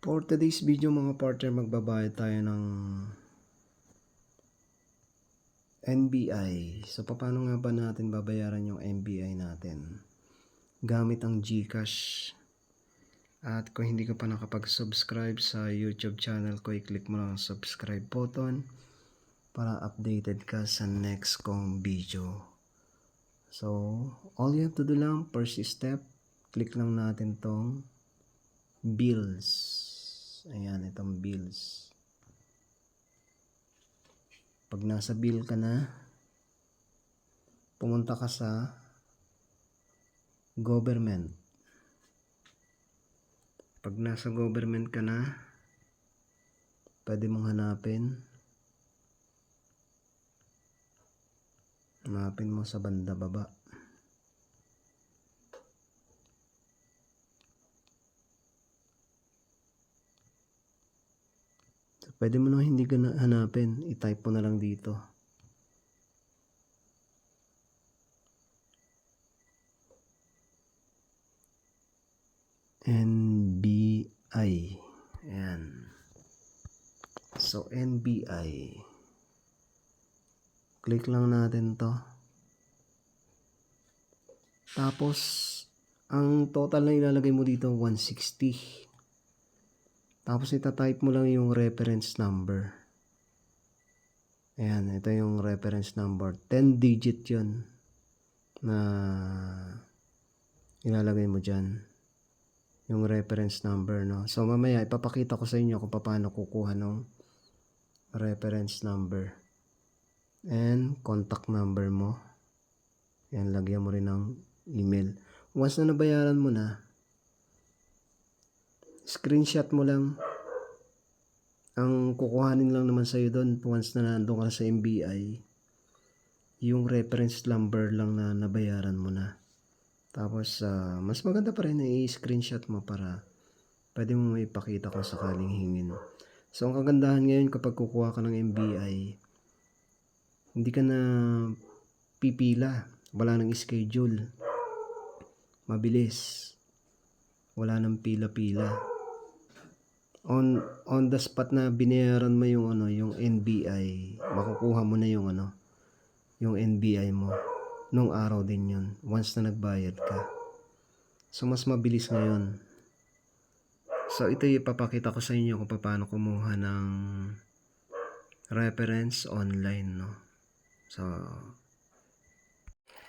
For today's video mga partner, magbabayad tayo ng NBI. So paano nga ba natin babayaran yung NBI natin? Gamit ang GCash. At kung hindi ka pa nakapag-subscribe sa YouTube channel ko, i-click mo lang ang subscribe button para updated ka sa next kong video. So all you have to do lang, first step, click lang natin tong bills. Ayan, itong bills. Pag nasa bill ka na, pumunta ka sa government. Pag nasa government ka na, pwede mong hanapin mo sa banda baba. So, pwede mo nang hindi ka na hanapin, i-type mo na lang dito. NBI. Ayan. So, NBI. Click lang natin to. Tapos, ang total na ilalagay mo dito, 160. Tapos, itatype mo lang yung reference number. Ayan, ito yung reference number. 10 digit yun na ilalagay mo dyan. Yung reference number, no? So, mamaya, ipapakita ko sa inyo kung paano kukuha ng reference number. And, contact number mo. Yan, lagyan mo rin ng email. Once na nabayaran mo na, screenshot mo lang. Ang kukuhanin lang naman sa'yo doon, once na nandun ka sa NBI, yung reference number lang na nabayaran mo na. Tapos, mas maganda pa rin na i-screenshot mo para pwede mo maipakita kung sakaling hingin. So, ang kagandahan ngayon kapag kukuha ka ng NBI, hindi ka na pipila. Wala nang schedule. Mabilis. Wala nang pila-pila. On the spot na binayaran mo yung yung NBI, makukuha mo na yung yung NBI mo. Nung araw din yun, once na nagbayad ka. So, mas mabilis ngayon. So, ito ipapakita ko sa inyo kung paano kumuha ng reference online, no? So,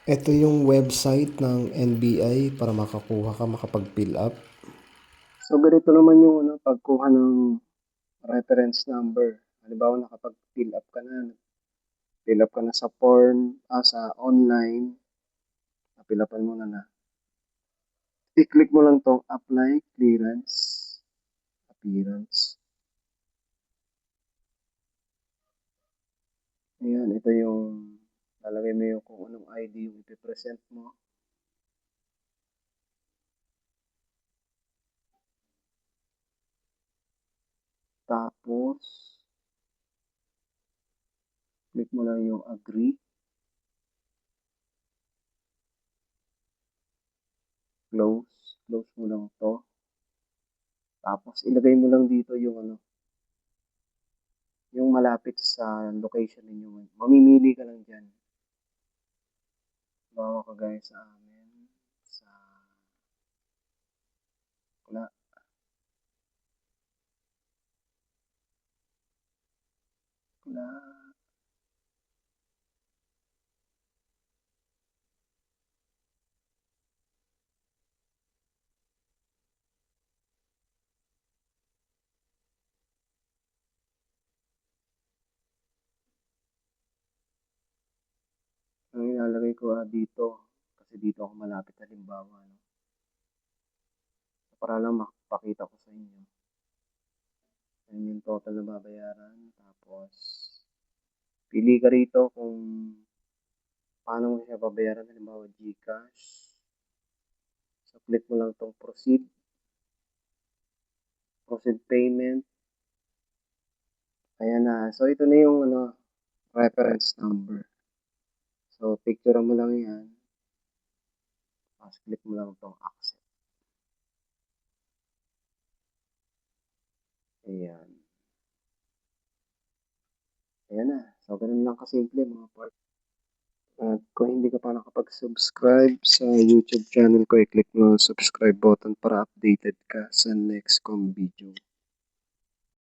ito yung website ng NBI para makakuha ka, makapag-fill up. So, ganito naman yung pagkuha ng reference number. Halimbawa, nakapag-fill up ka na. Fill up ka na sa form, sa online. Fill upan mo na. I-click mo lang tong apply clearance appearance. Ayan, ito yung lalagay mo yung kung anong ID yung ipipresent mo. Tapos, click mo lang yung agree. Close mo lang to. Tapos, ilagay mo lang dito yung yung malapit sa location ninyo. Mamimili ka lang dyan. Bawa ka guys sa amin. Sa wala. Ang ilalagay ko dito. Kasi dito ako malapit halimbawa. No? Para lang makapakita ko sa inyo. Yan yung total na babayaran. Tapos, pili ka rito kung paano mo siya babayaran. Halimbawa, GCash. So, click mo lang itong proceed. Proceed payment. Ayan na. So, ito na yung reference number. So, picture mo lang yan. Tapos, click mo lang itong accept. Ayan. Ayan na. So, ganun lang kasimple mga part. At kung hindi ka pa nakapag-subscribe sa YouTube channel ko, i-click mo ang subscribe button para updated ka sa next kong video.